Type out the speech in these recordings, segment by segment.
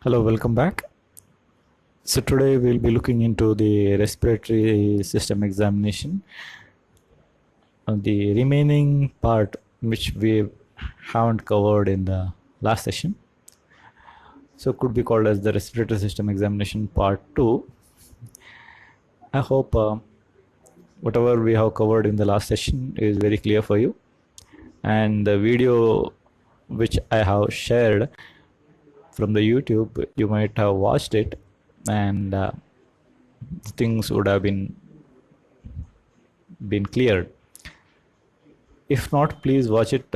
Hello, welcome back. So today we'll be looking into the respiratory system examination. The remaining part which we haven't covered in the last session. So could be called as the respiratory system examination part 2. I hope whatever we have covered in the last session is very clear for you. And the video which I have shared from the YouTube, you might have watched it, and things would have been cleared. If not, please watch it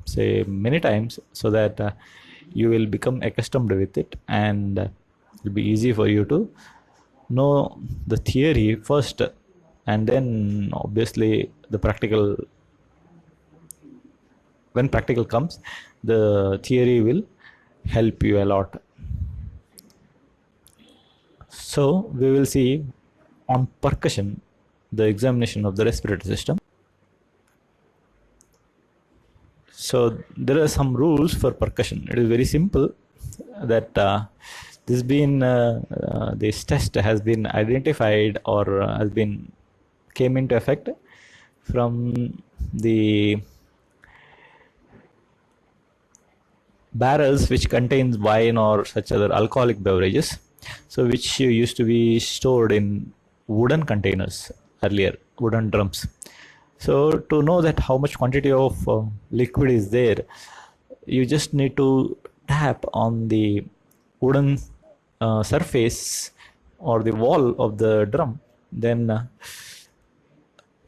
say many times so that you will become accustomed with it, and it will be easy for you to know the theory first, and then obviously the practical, when practical comes, the theory will help you a lot. So we will see on percussion the examination of the respiratory system. So there are some rules for percussion. It is very simple that this test has been identified or came into effect from the barrels which contains wine or such other alcoholic beverages, so which used to be stored in wooden containers earlier, wooden drums. So to know that how much quantity of liquid is there, you just need to tap on the wooden surface or the wall of the drum. Then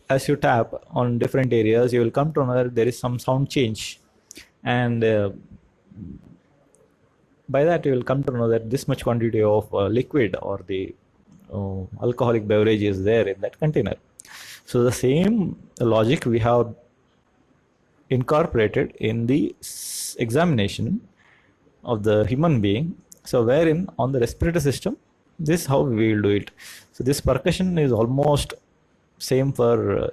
as you tap on different areas, you will come to know that there is some sound change, and by that you will come to know that this much quantity of liquid or the alcoholic beverage is there in that container. So the same logic we have incorporated in the examination of the human being. So wherein on the respiratory system, this is how we will do it. So this percussion is almost same for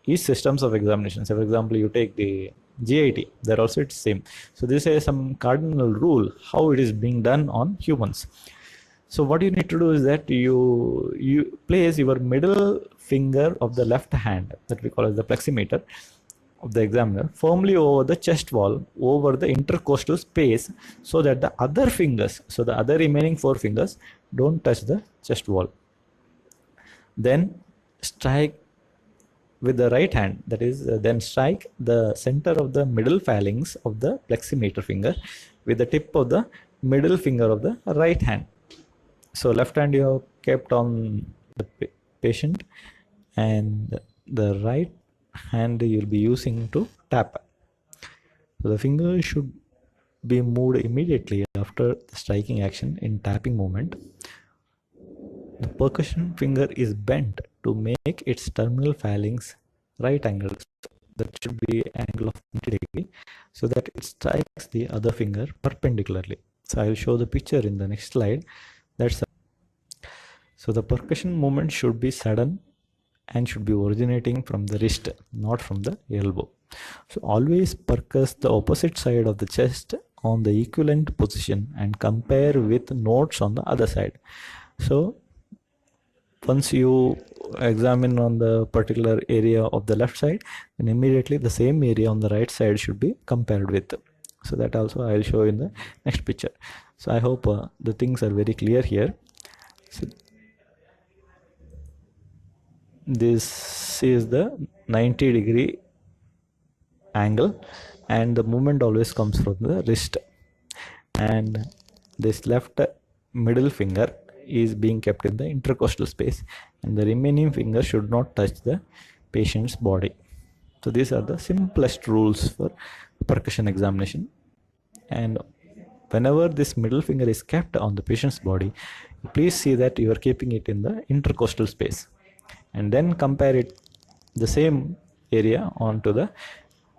each systems of examination. So for example, you take the GIT, there also it's same. So this is some cardinal rule how it is being done on humans. So what you need to do is that you place your middle finger of the left hand, that we call as the pleximeter of the examiner, firmly over the chest wall, over the intercostal space, so that the other fingers, so the other remaining 4 fingers, don't touch the chest wall. Then strike with the right hand, that is, then strike the center of the middle phalanx of the pleximeter finger with the tip of the middle finger of the right hand. So left hand you have kept on the patient, and the right hand you'll be using to tap. So the finger should be moved immediately after the striking action in tapping movement. The percussion finger is bent to make its terminal phalanx right angle. That should be angle of 90 degree, so that it strikes the other finger perpendicularly. So I will show the picture in the next slide. So the percussion movement should be sudden and should be originating from the wrist, not from the elbow. So always percuss the opposite side of the chest on the equivalent position and compare with notes on the other side. So once you examine on the particular area of the left side, then immediately the same area on the right side should be compared with. So that also I will show in the next picture. So I hope the things are very clear here. So this is the 90 degree angle, and the movement always comes from the wrist, and this left middle finger is being kept in the intercostal space, and the remaining finger should not touch the patient's body. So these are the simplest rules for percussion examination, and whenever this middle finger is kept on the patient's body, please see that you are keeping it in the intercostal space, and then compare it the same area onto the,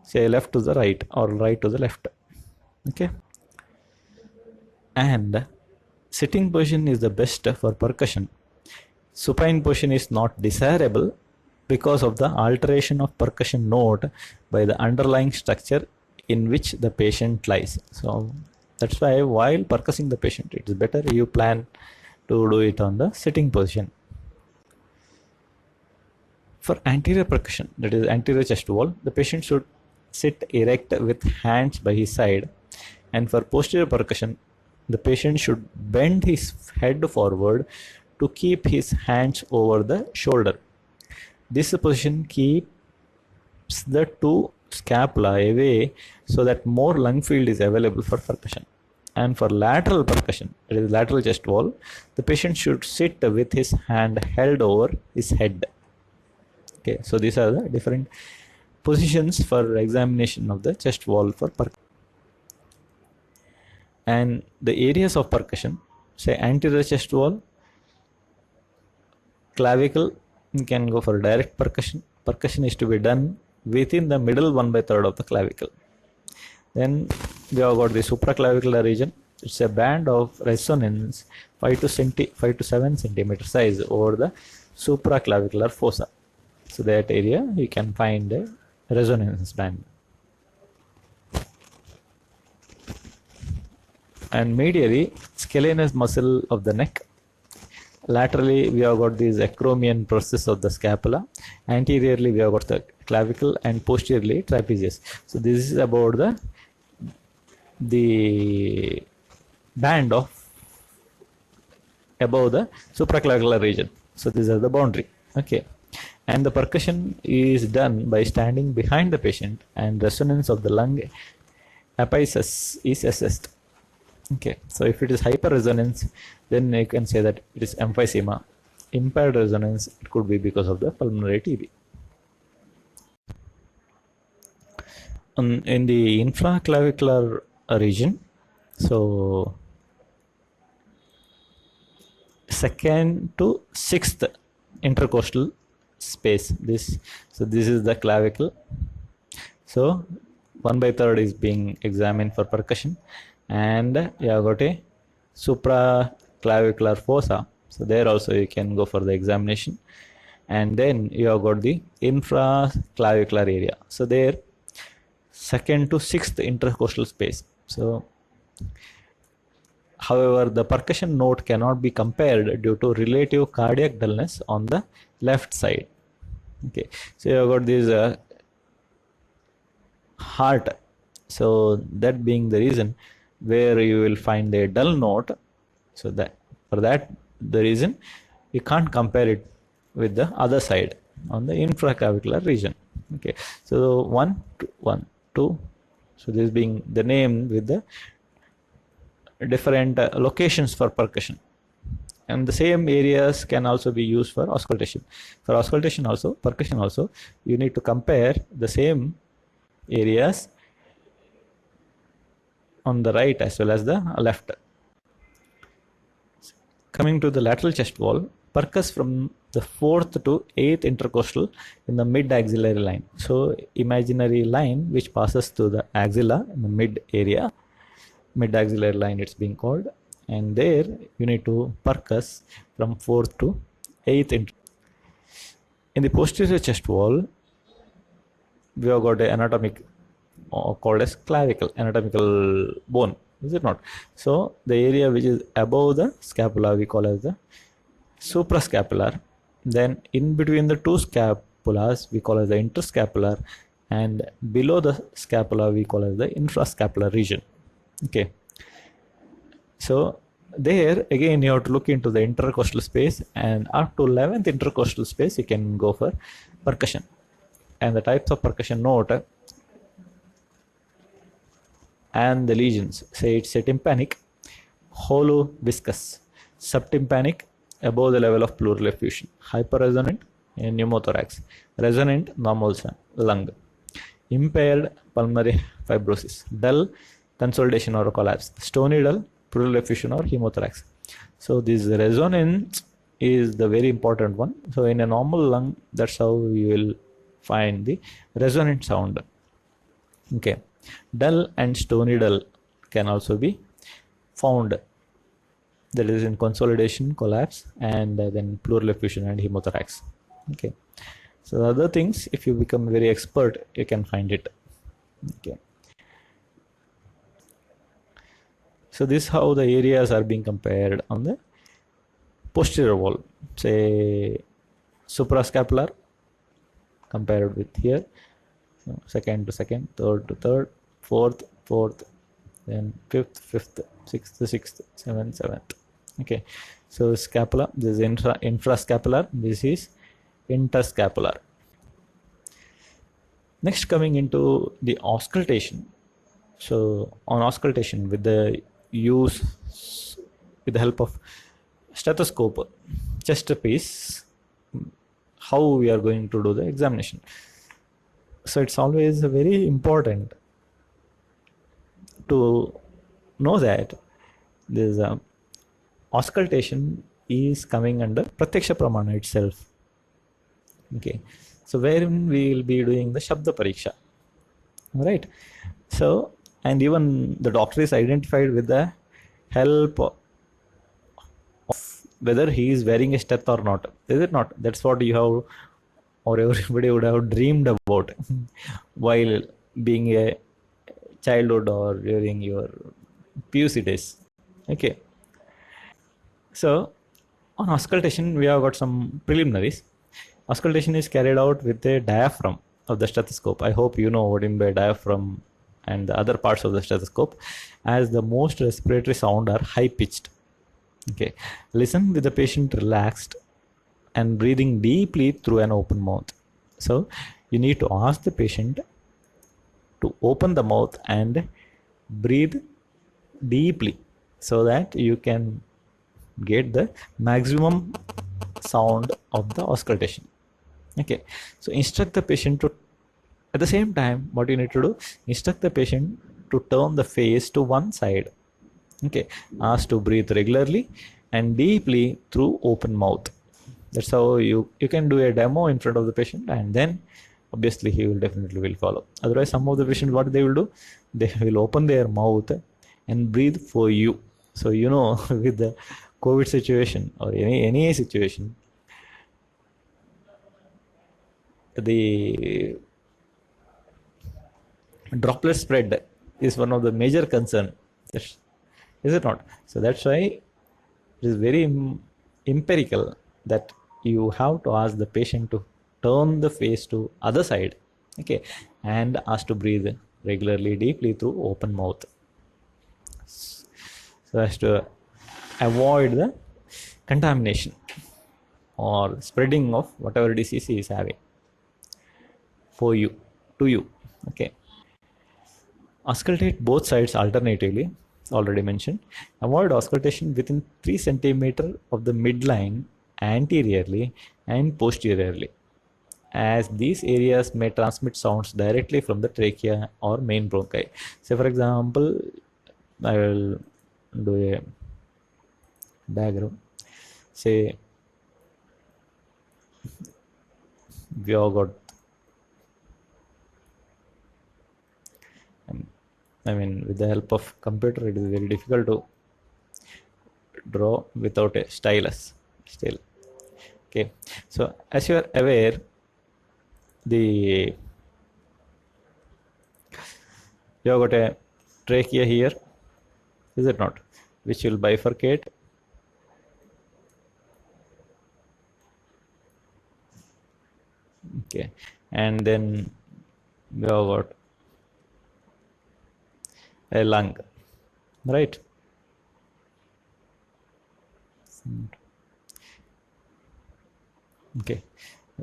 say, left to the right or right to the left. Okay, and sitting position is the best for percussion. Supine position is not desirable because of the alteration of percussion note by the underlying structure in which the patient lies. So That's why while percussing the patient, it is better you plan to do it on the sitting position. For anterior percussion, that is anterior chest wall, the patient should sit erect with hands by his side. And for posterior percussion, the patient should bend his head forward to keep his hands over the shoulder. This position keeps the two scapula away so that more lung field is available for percussion. And for lateral percussion, that is lateral chest wall, the patient should sit with his hand held over his head. Okay, so these are the different positions for examination of the chest wall for percussion. And the areas of percussion, say anterior chest wall, clavicle, you can go for direct percussion. Percussion is to be done within the middle 1/3 of the clavicle. Then we have got the supraclavicular region. It's a band of resonance 5 to 7 centimeter size over the supraclavicular fossa. So that area you can find a resonance band. And medially, scalenus muscle of the neck. Laterally, we have got this acromion process of the scapula. Anteriorly, we have got the clavicle, and posteriorly trapezius. So this is about the band of above the supraclavicular region. So these are the boundary. Okay. And the percussion is done by standing behind the patient, and resonance of the lung apices is assessed. Okay, so if it is hyperresonance, then you can say that it is emphysema. Impaired resonance, it could be because of the pulmonary TB. In the infraclavicular region, so second to sixth intercostal space. This is the clavicle. So 1/3 is being examined for percussion, and you have got a supraclavicular fossa. So there also you can go for the examination. And then you have got the infraclavicular area. So there, second to sixth intercostal space. So however, the percussion note cannot be compared due to relative cardiac dullness on the left side. Okay, so you have got this heart. So that being the reason where you will find a dull note. So that for that the reason you can't compare it with the other side on the infraclavicular region. Okay, so 1, 2, 2. So this being the name with the different locations for percussion. And the same areas can also be used for auscultation. For auscultation also, percussion also, you need to compare the same areas on the right as well as the left. Coming to the lateral chest wall, percuss from the 4th to 8th intercostal in the mid-axillary line. So imaginary line which passes through the axilla in the mid area, mid-axillary line it's being called, and there you need to percuss from 4th to 8th. In the posterior chest wall, we have got an anatomic called as clavicle, anatomical bone, is it not? So the area which is above the scapula we call as the suprascapular. Then in between the two scapulas we call as the interscapular, and below the scapula we call as the infrascapular region. Okay, so there again you have to look into the intercostal space, and up to 11th intercostal space you can go for percussion. And the types of percussion note and the lesions, say it's a tympanic, hollow viscous, subtympanic above the level of pleural effusion, hyperresonant in pneumothorax, resonant normal lung, impaired pulmonary fibrosis, dull consolidation or collapse, stony dull, pleural effusion or hemothorax. So this resonance is the very important one. So in a normal lung, that's how you will find the resonant sound. Okay, dull and stony dull can also be found, that is in consolidation, collapse, and then pleural effusion and hemothorax. Okay, so the other things, if you become very expert, you can find it. Okay, So this is how the areas are being compared on the posterior wall. Say suprascapular compared with here, so second to second, third to third, fourth, then fifth, sixth, seventh. Okay, so scapula, this is infrascapular, this is interscapular. Next, coming into the auscultation. So on auscultation, with the help of stethoscope, chest piece, how we are going to do the examination. So it's always very important to know that this auscultation is coming under Pratyaksha Pramana itself. Okay, so wherein we will be doing the Shabda Pariksha, right? So, and even the doctor is identified with the help of whether he is wearing a steth or not. Is it not? That's what you have, or everybody would have dreamed about while being a childhood or during your PUC days. Okay. So on auscultation, we have got some preliminaries. Auscultation is carried out with the diaphragm of the stethoscope. I hope you know what in by diaphragm and the other parts of the stethoscope, as the most respiratory sound are high pitched. Okay, listen with the patient relaxed and breathing deeply through an open mouth. So you need to ask the patient to open the mouth and breathe deeply so that you can get the maximum sound of the auscultation. Okay, so instruct the patient to, at the same time, what you need to do, instruct the patient to turn the face to one side. Okay, ask to breathe regularly and deeply through open mouth. That's how you can do a demo in front of the patient, and then obviously he will definitely will follow. Otherwise, some of the patients, what they will do, they will open their mouth and breathe for you. So you know, with the COVID situation or any situation, the droplet spread is one of the major concern, is it not? So that's why it is very empirical that you have to ask the patient to turn the face to other side, okay, and ask to breathe regularly deeply through open mouth, so as to avoid the contamination or spreading of whatever disease he is having for you, to you. Okay, auscultate both sides alternatively, already mentioned. Avoid auscultation within 3 centimeter of the midline anteriorly and posteriorly, as these areas may transmit sounds directly from the trachea or main bronchi. So for example, I will do a diagram. Say we have got, I mean, with the help of computer, it is very difficult to draw without a stylus still. Okay, so as you are aware, you have got a trachea here, is it not, which will bifurcate. Okay, and then we have got a lung, right? Okay,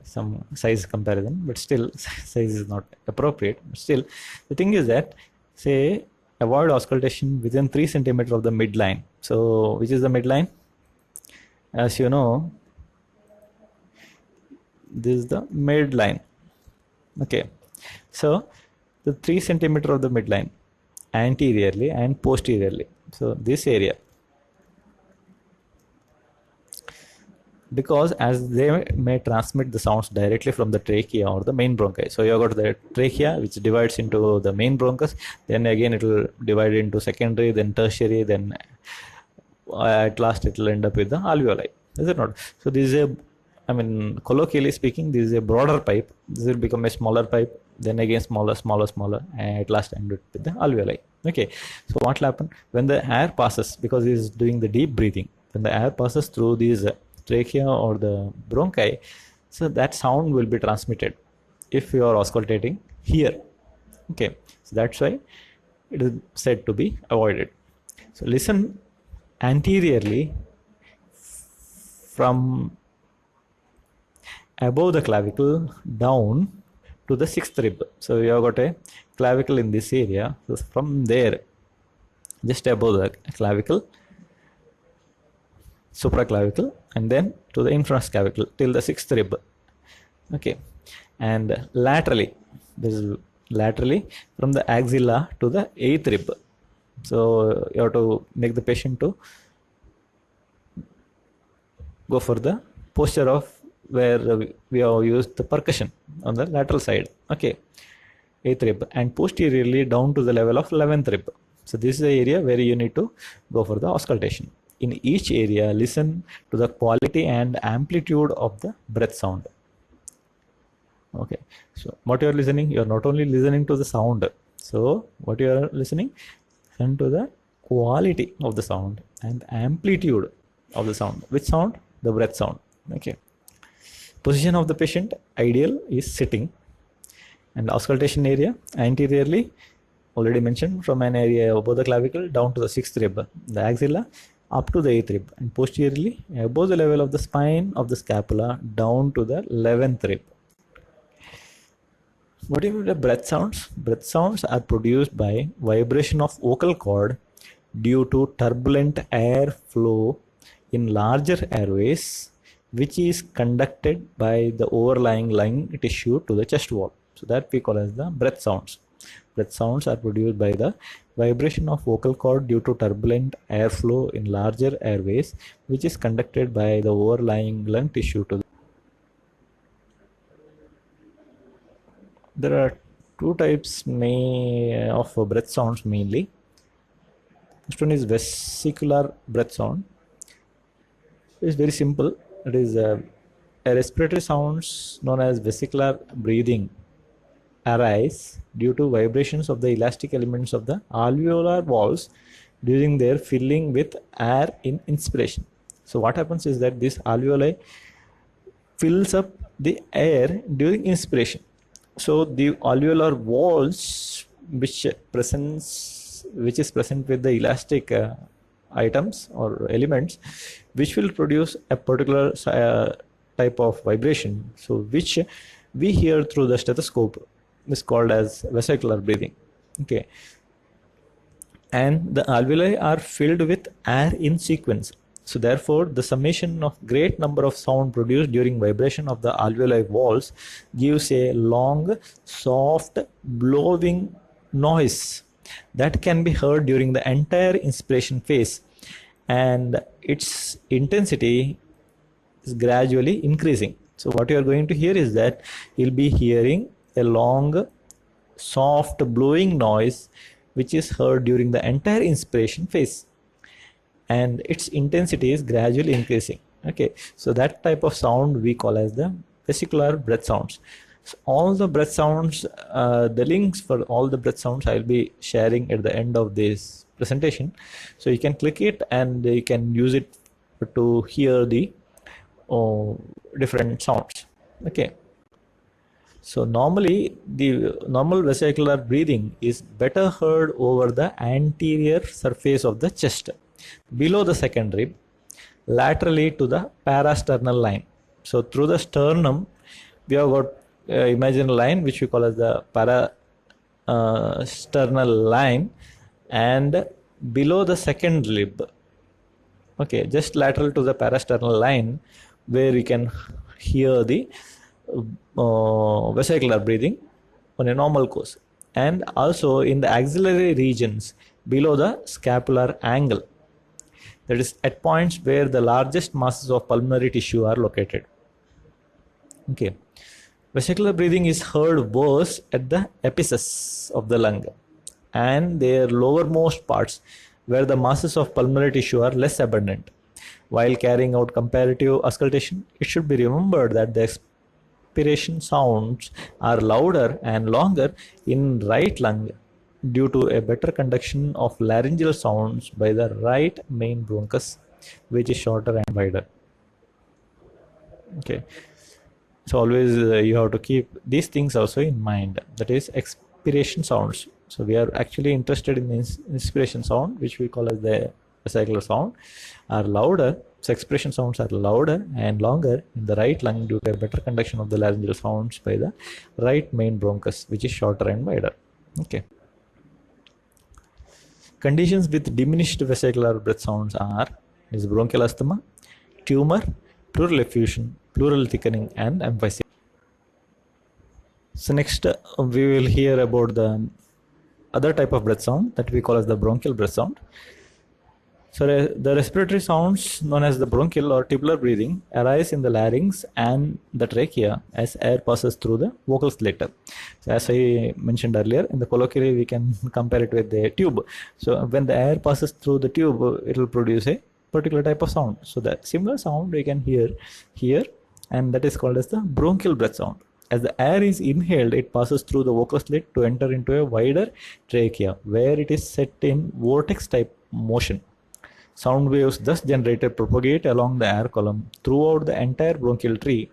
some size comparison, but still size is not appropriate. But still, the thing is that, say, avoid auscultation within 3 centimeter of the midline. So which is the midline? As you know, this is the midline. Okay, so the 3 centimeter of the midline anteriorly and posteriorly, so this area, because as they may transmit the sounds directly from the trachea or the main bronchi. So you have got the trachea, which divides into the main bronchus, then again it will divide into secondary, then tertiary, then at last it will end up with the alveoli, is it not? So this is a, I mean, colloquially speaking, this is a broader pipe. This will become a smaller pipe, then again smaller, and at last end it with the alveoli. Okay, so what will happen when the air passes, because he is doing the deep breathing, when the air passes through these trachea or the bronchi, so that sound will be transmitted if you are auscultating here. Okay, so that's why it is said to be avoided. So listen anteriorly from above the clavicle down to the sixth rib. So you have got a clavicle in this area. So from there, just above the clavicle, supraclavicle, and then to the inframus clavicle till the sixth rib. Okay, and laterally, this is laterally from the axilla to the eighth rib. So you have to make the patient to go for the posture of where we have used the percussion on the lateral side. Okay, eighth rib, and posteriorly down to the level of 11th rib. So this is the area where you need to go for the auscultation. In each area, listen to the quality and amplitude of the breath sound. Okay, so what you are listening, you are not only listening to the sound. So what you are listening, listen to the quality of the sound and amplitude of the sound. Which sound? The breath sound. Okay. Position of the patient, ideal is sitting, and auscultation area anteriorly, already mentioned, from an area above the clavicle down to the sixth rib, the axilla up to the eighth rib, and posteriorly above the level of the spine of the scapula down to the 11th rib. What do you mean by breath sounds? Breath sounds are produced by vibration of vocal cord due to turbulent air flow in larger airways, which is conducted by the overlying lung tissue to the chest wall. So that we call as the breath sounds. Breath sounds are produced by the vibration of vocal cord due to turbulent airflow in larger airways, which is conducted by the overlying lung tissue to the. There are two types of breath sounds mainly. First one is vesicular breath sound. It's very simple. It is a respiratory sounds known as vesicular breathing arise due to vibrations of the elastic elements of the alveolar walls during their filling with air in inspiration. So what happens is that this alveoli fills up the air during inspiration. So the alveolar walls which is present with the elastic items or elements, which will produce a particular type of vibration, so which we hear through the stethoscope, is called as vesicular breathing. Okay, and the alveoli are filled with air in sequence. So therefore, the summation of great number of sound produced during vibration of the alveoli walls gives a long, soft, blowing noise that can be heard during the entire inspiration phase, and its intensity is gradually increasing. So what you are going to hear is that you'll be hearing a long, soft, blowing noise which is heard during the entire inspiration phase, and its intensity is gradually increasing. Okay, so that type of sound we call as the vesicular breath sounds. So all the breath sounds, the links for all the breath sounds I'll be sharing at the end of this presentation, so you can click it and you can use it to hear the different sounds. Okay, so normally the normal vesicular breathing is better heard over the anterior surface of the chest, below the second rib, laterally to the parasternal line. So through the sternum we have got imaginary line which we call as the parasternal line, and below the second rib, okay, just lateral to the parasternal line, where you can hear the vesicular breathing on a normal course, and also in the axillary regions below the scapular angle, that is at points where the largest masses of pulmonary tissue are located. Okay, vesicular breathing is heard worse at the apices of the lung and their lowermost parts, where the masses of pulmonary tissue are less abundant. While carrying out comparative auscultation, it should be remembered that the expiration sounds are louder and longer in right lung due to a better conduction of laryngeal sounds by the right main bronchus, which is shorter and wider. Okay, so always you have to keep these things also in mind. That is expiration sounds. So we are actually interested in inspiration sound, which we call as the vesicular sound, are louder. So expiration sounds are louder and longer in the right lung due to a better conduction of the laryngeal sounds by the right main bronchus, which is shorter and wider. Okay. Conditions with diminished vesicular breath sounds are bronchial asthma, tumor, pleural effusion, pleural thickening, and emphysema. So next we will hear about the other type of breath sound that we call as the bronchial breath sound. So the respiratory sounds known as the bronchial or tubular breathing arise in the larynx and the trachea as air passes through the vocal slit. So as I mentioned earlier, in the colloquially we can compare it with the tube. So when the air passes through the tube, it will produce a particular type of sound. So that similar sound we can hear here, and that is called as the bronchial breath sound. As the air is inhaled, it passes through the vocal slit to enter into a wider trachea, where it is set in vortex type motion. Sound waves thus generated propagate along the air column throughout the entire bronchial tree.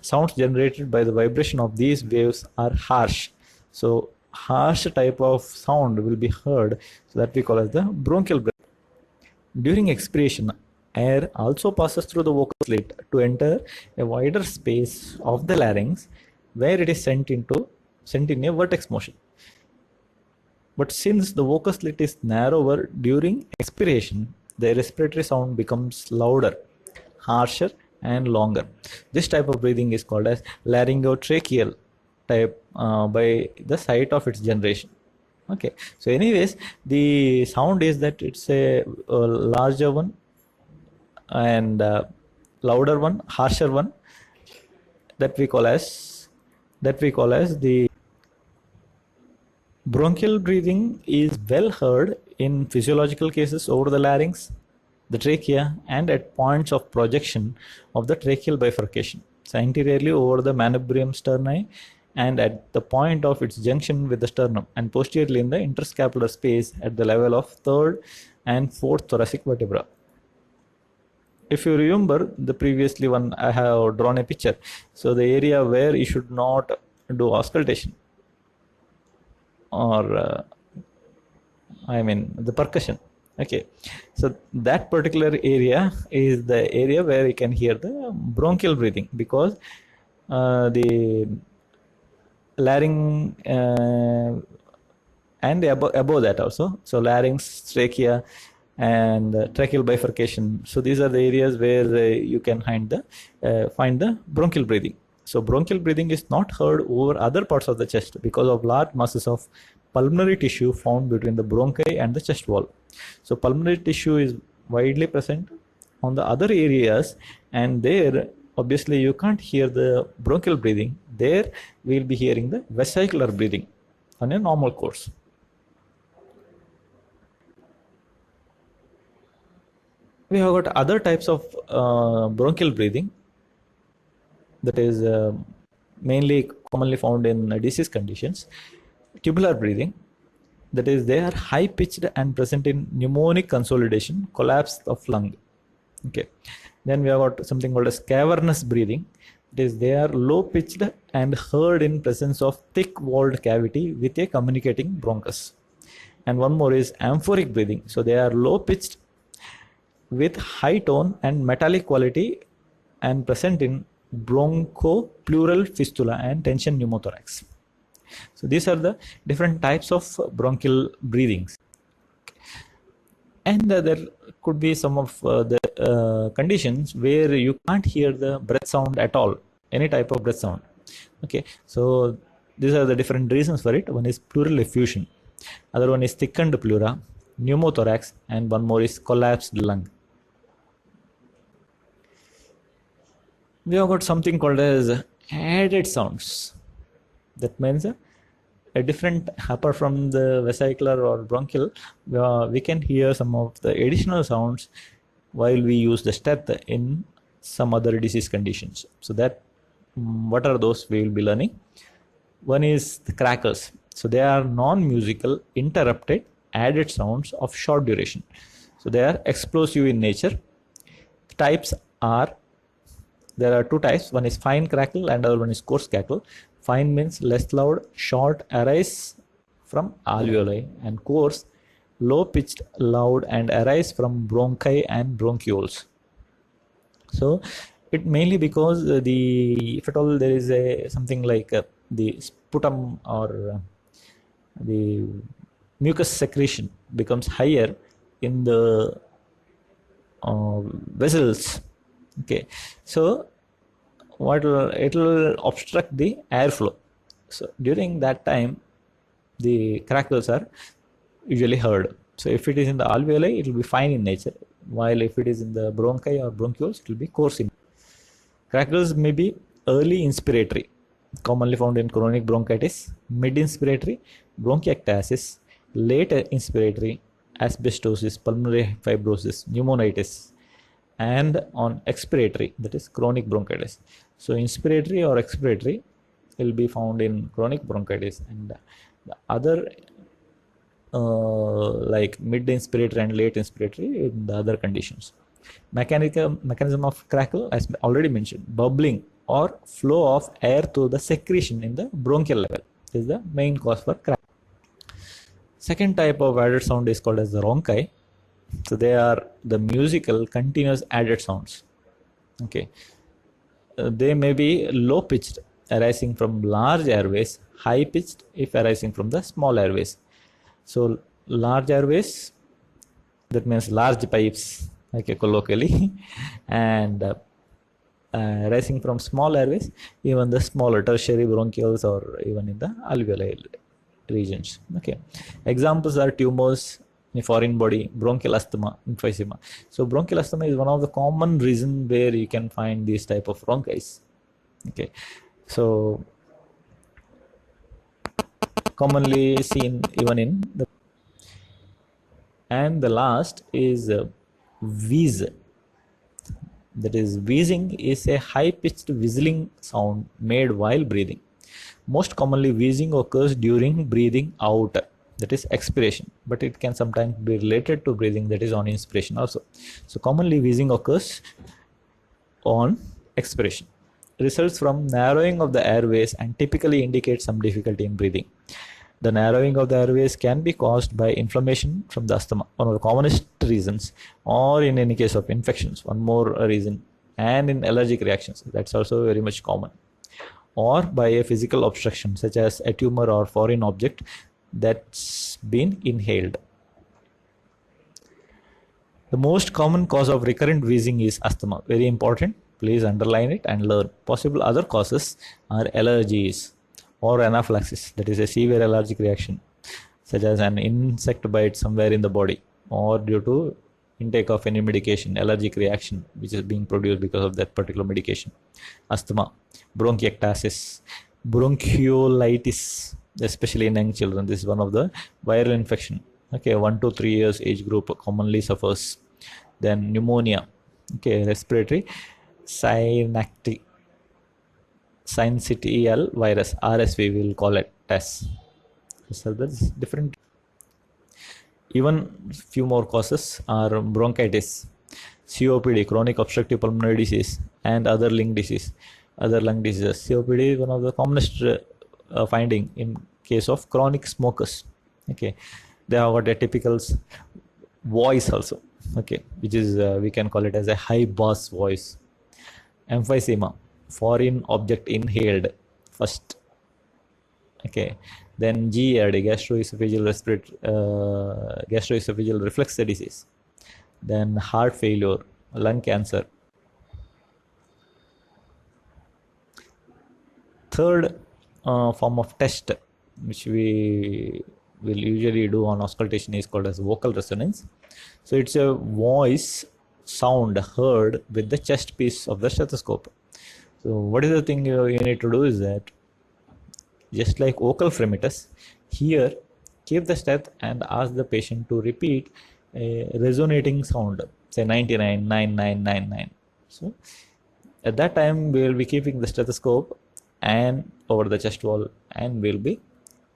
Sounds generated by the vibration of these waves are harsh. So harsh type of sound will be heard, so that we call as the bronchial breath. During expiration, air also passes through the vocal slit to enter a wider space of the larynx, where it is sent in a vortex motion. But since the vocal slit is narrower during expiration, the respiratory sound becomes louder, harsher, and longer. This type of breathing is called as laryngotracheal type by the site of its generation. Okay, so anyways, the sound is that it's a larger one and louder one, harsher one, that we call as the bronchial breathing is well heard in physiological cases over the larynx, the trachea, and at points of projection of the tracheal bifurcation. So anteriorly over the manubrium sterni and at the point of its junction with the sternum, and posteriorly in the interscapular space at the level of third and fourth thoracic vertebra. If you remember the previously one, I have drawn a picture. So the area where you should not do auscultation, or the percussion. Okay, so that particular area is the area where you can hear the bronchial breathing, because the larynx and above that also, so larynx, trachea, and tracheal bifurcation. So these are the areas where you can find the bronchial breathing. So bronchial breathing is not heard over other parts of the chest because of large masses of pulmonary tissue found between the bronchi and the chest wall. So pulmonary tissue is widely present on the other areas, and there obviously you can't hear the bronchial breathing. There we'll be hearing the vesicular breathing on a normal course. We have got other types of bronchial breathing that is mainly commonly found in disease conditions. Tubular breathing, that is they are high pitched and present in pneumonic consolidation, collapse of lung. Okay, then we have got something called as cavernous breathing. It is they are low pitched and heard in presence of thick walled cavity with a communicating bronchus. And one more is amphoric breathing. So they are low pitched with high tone and metallic quality and present in bronchopleural fistula and tension pneumothorax. So these are the different types of bronchial breathings. And there could be some of the conditions where you can't hear the breath sound at all, any type of breath sound. Okay, so these are the different reasons for it. One is pleural effusion, other one is thickened pleura, pneumothorax, and one more is collapsed lung. We have got something called as added sounds. That means a different, apart from the vesicular or bronchial, we can hear some of the additional sounds while we use the steth in some other disease conditions. So that what are those we will be learning. One is the crackers. So they are non-musical, interrupted, added sounds of short duration. So they are explosive in nature. Types are, there are two types. One is fine crackle and other one is coarse crackle. Fine means less loud, short, arise from alveoli, and coarse, low pitched, loud, and arise from bronchi and bronchioles. So it mainly because the, if at all there is a something like the sputum or the mucus secretion becomes higher in the vessels. Okay, so what will, it will obstruct the airflow. So during that time, the crackles are usually heard. So if it is in the alveoli, it will be fine in nature, while if it is in the bronchi or bronchioles, it will be coarse in. Crackles may be early inspiratory, commonly found in chronic bronchitis, mid inspiratory, bronchiectasis, late inspiratory, asbestosis, pulmonary fibrosis, pneumonitis, and on expiratory, that is chronic bronchitis. So inspiratory or expiratory will be found in chronic bronchitis, and the other like mid inspiratory and late inspiratory in the other conditions. Mechanism of crackle, as already mentioned, bubbling or flow of air through the secretion in the bronchial level is the main cause for crackle. Second type of added sound is called as the rhonchi. So they are the musical continuous added sounds. Okay, they may be low pitched arising from large airways, high pitched if arising from the small airways. So large airways, that means large pipes, okay, colloquially, and rising from small airways, even the smaller tertiary bronchioles or even in the alveolar regions. Okay, examples are tumors in foreign body, bronchial asthma, emphysema. So bronchial asthma is one of the common reason where you can find these type of bronchitis. Okay, so commonly seen even in the, and the last is wheeze. That is, wheezing is a high-pitched whistling sound made while breathing. Most commonly, wheezing occurs during breathing out, that is expiration, but it can sometimes be related to breathing, that is on inspiration also. So commonly wheezing occurs on expiration. Results from narrowing of the airways and typically indicates some difficulty in breathing. The narrowing of the airways can be caused by inflammation from the asthma, one of the commonest reasons, or in any case of infections, one more reason, and in allergic reactions, that's also very much common, or by a physical obstruction such as a tumor or foreign object that's been inhaled. The most common cause of recurrent wheezing is asthma. Very important. Please underline it and learn. Possible other causes are allergies or anaphylaxis, that is a severe allergic reaction, such as an insect bite somewhere in the body, or due to intake of any medication, allergic reaction which is being produced because of that particular medication. Asthma, bronchiectasis, bronchiolitis, especially in young children. This is one of the viral infection. Okay, 1 to 3 years age group commonly suffers. Then pneumonia, okay, respiratory syncytial virus, RSV we will call it as. So that's different. Even few more causes are bronchitis, COPD, chronic obstructive pulmonary disease, and other lung diseases. COPD is one of the commonest finding in case of chronic smokers. Okay, they have got a typical voice also. Okay, which is we can call it as a high bass voice. Emphysema, foreign object inhaled first. Okay, then GERD, gastroesophageal reflux disease, then heart failure, lung cancer. Third form of test which we will usually do on auscultation is called as vocal resonance. So it's a voice sound heard with the chest piece of the stethoscope. So what is the thing you need to do is that, just like vocal fremitus, here keep the steth and ask the patient to repeat a resonating sound, say 99.9999. So at that time we will be keeping the stethoscope and over the chest wall, and we'll be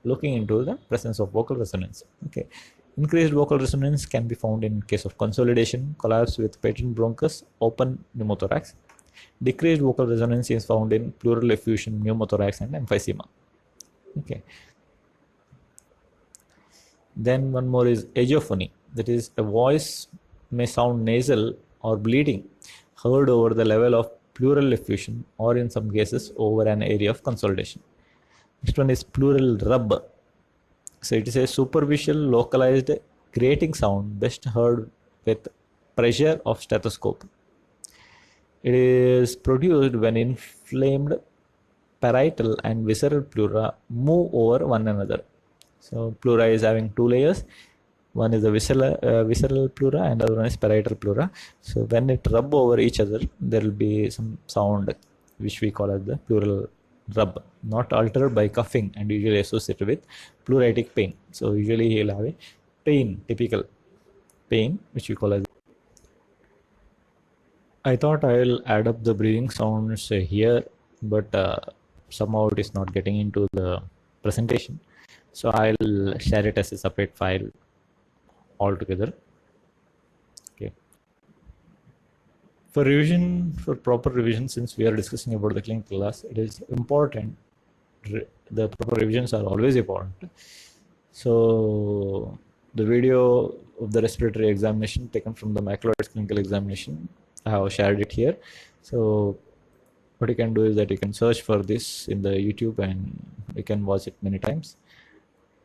looking into the presence of vocal resonance. Okay. Increased vocal resonance can be found in case of consolidation, collapse with patent bronchus, open pneumothorax. Decreased vocal resonance is found in pleural effusion, pneumothorax, and emphysema. Okay. Then one more is ageophony. That is, a voice may sound nasal or bleeding, heard over the level of pleural effusion, or in some cases over an area of consolidation. Next one is pleural rub. So it is a superficial localized grating sound best heard with pressure of stethoscope. It is produced when inflamed parietal and visceral pleura move over one another. So pleura is having two layers. One is the visceral pleura and the other one is parietal pleura. So when it rub over each other, there will be some sound which we call as the pleural rub, not altered by coughing and usually associated with pleuritic pain. So usually he'll have a pain, typical pain, which we call as. I thought I'll add up the breathing sounds here, but somehow it is not getting into the presentation. So I'll share it as a separate file altogether. Okay. For revision, for proper revision, since we are discussing about the clinical class, it is important. The proper revisions are always important. So the video of the respiratory examination taken from the McLeod's clinical examination, I have shared it here. So what you can do is that you can search for this in the YouTube and you can watch it many times.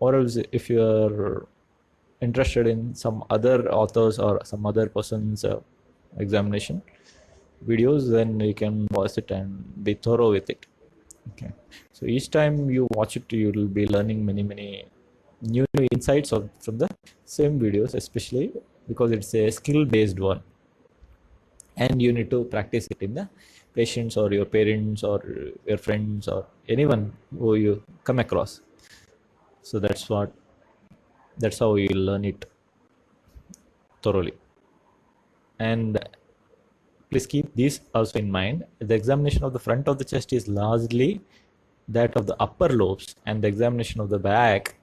Or else if you are interested in some other authors or some other person's examination videos, then you can watch it and be thorough with it. Okay. So each time you watch it, you will be learning many new insights from the same videos, especially because it's a skill-based one. And you need to practice it in the patients or your parents or your friends or anyone who you come across. So that's how you learn it thoroughly. And please keep this also in mind. The examination of the front of the chest is largely that of the upper lobes, and the examination of the back,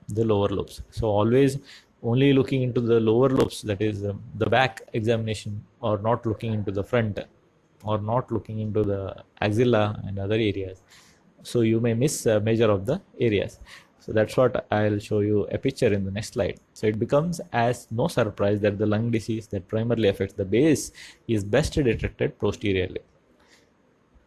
the lower lobes. So always only looking into the lower lobes, that is the back examination, or not looking into the front, or not looking into the axilla and other areas. So you may miss a major of the areas. So that's what I'll show you a picture in the next slide. So it becomes as no surprise that the lung disease that primarily affects the base is best detected posteriorly.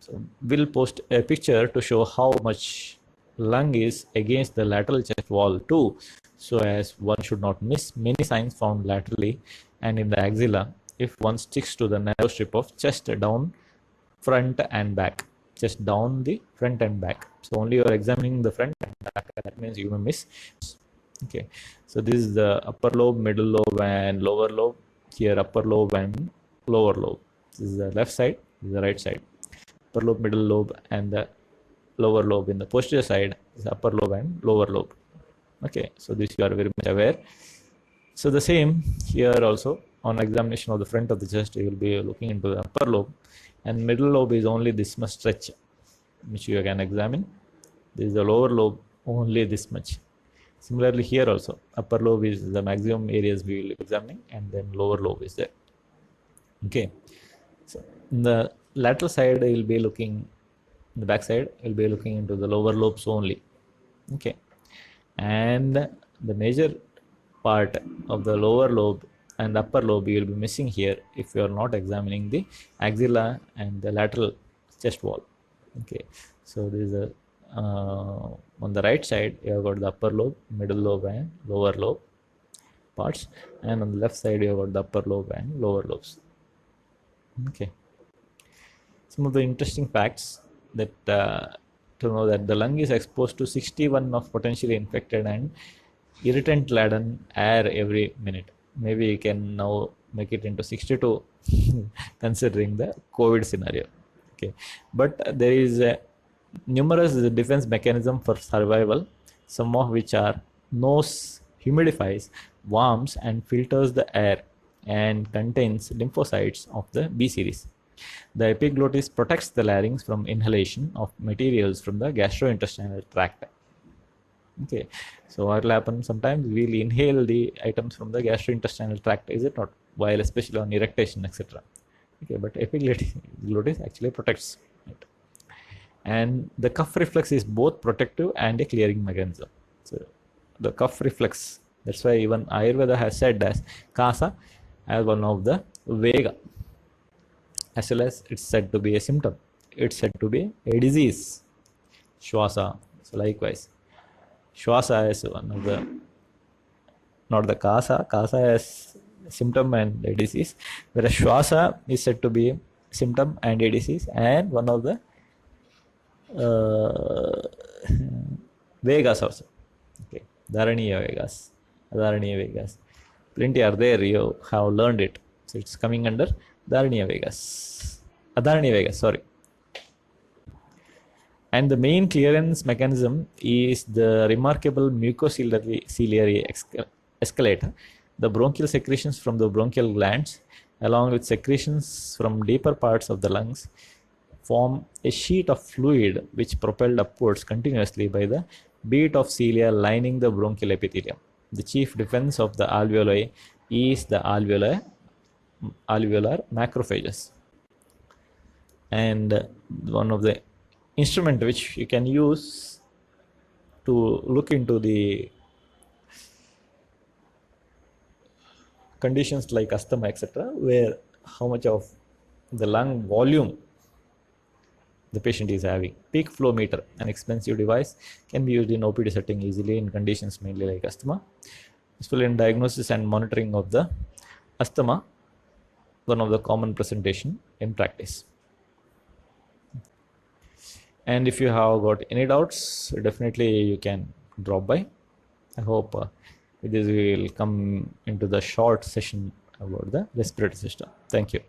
So we'll post a picture to show how much lung is against the lateral chest wall too, so as one should not miss many signs found laterally and in the axilla if one sticks to the narrow strip of chest down, front and back. Just down the front and back. So only you are examining the front and back, that means you may miss. Okay, so this is the upper lobe, middle lobe and lower lobe. Here upper lobe and lower lobe. This is the left side, this is the right side. Upper lobe, middle lobe and the lower lobe. In the posterior side is upper lobe and lower lobe. Okay, so this you are very much aware. So the same here also, on examination of the front of the chest, you will be looking into the upper lobe, and middle lobe is only this much stretch which you can examine. This is the lower lobe, only this much. Similarly here also, upper lobe is the maximum areas we will be examining, and then lower lobe is there. Okay, so in the lateral side you will be looking, the back side you will be looking into the lower lobes only. Okay, and the major part of the lower lobe and upper lobe you will be missing here if you are not examining the axilla and the lateral chest wall. Okay, so this is a on the right side you have got the upper lobe, middle lobe and lower lobe parts, and on the left side you have got the upper lobe and lower lobes. Okay, some of the interesting facts that to know that the lung is exposed to 61 of potentially infected and irritant laden air every minute. Maybe you can now make it into 62 considering the COVID scenario. Okay, but there is a numerous defense mechanism for survival, some of which are nose humidifies, warms and filters the air and contains lymphocytes of the B series. The epiglottis protects the larynx from inhalation of materials from the gastrointestinal tract. Okay, so what will happen? Sometimes we'll inhale the items from the gastrointestinal tract, is it not? While especially on eructation, etc. Okay, but epiglottis actually protects it. And the cuff reflex is both protective and a clearing mechanism. So the cuff reflex, that's why even Ayurveda has said as Kasa as one of the Vega, as well as it's said to be a symptom. It's said to be a disease. Shwasa. So likewise, Shwasa is one of the, not the Kasa. Kasa is symptom and a disease, whereas Shwasa is said to be symptom and a disease, and one of the uh, Vegas also. Okay, Dharaniya Vegas, Dharaniya Vegas. Plenty are there. You have learned it, so it's coming under Dharaniya Vegas. Adharaniya Vegas. Sorry. And the main clearance mechanism is the remarkable mucociliary escalator, the bronchial secretions from the bronchial glands, along with secretions from deeper parts of the lungs, form a sheet of fluid which propelled upwards continuously by the bead of cilia lining the bronchial epithelium. The chief defense of the alveoli is the alveolar macrophages. And one of the instrument which you can use to look into the conditions like asthma, etc., where how much of the lung volume the patient is having. Peak flow meter, an expensive device, can be used in OPD setting easily in conditions mainly like asthma. Useful in diagnosis and monitoring of the asthma, one of the common presentation in practice. And if you have got any doubts, definitely you can drop by. I hope with this we will come into the short session about the respiratory system. Thank you.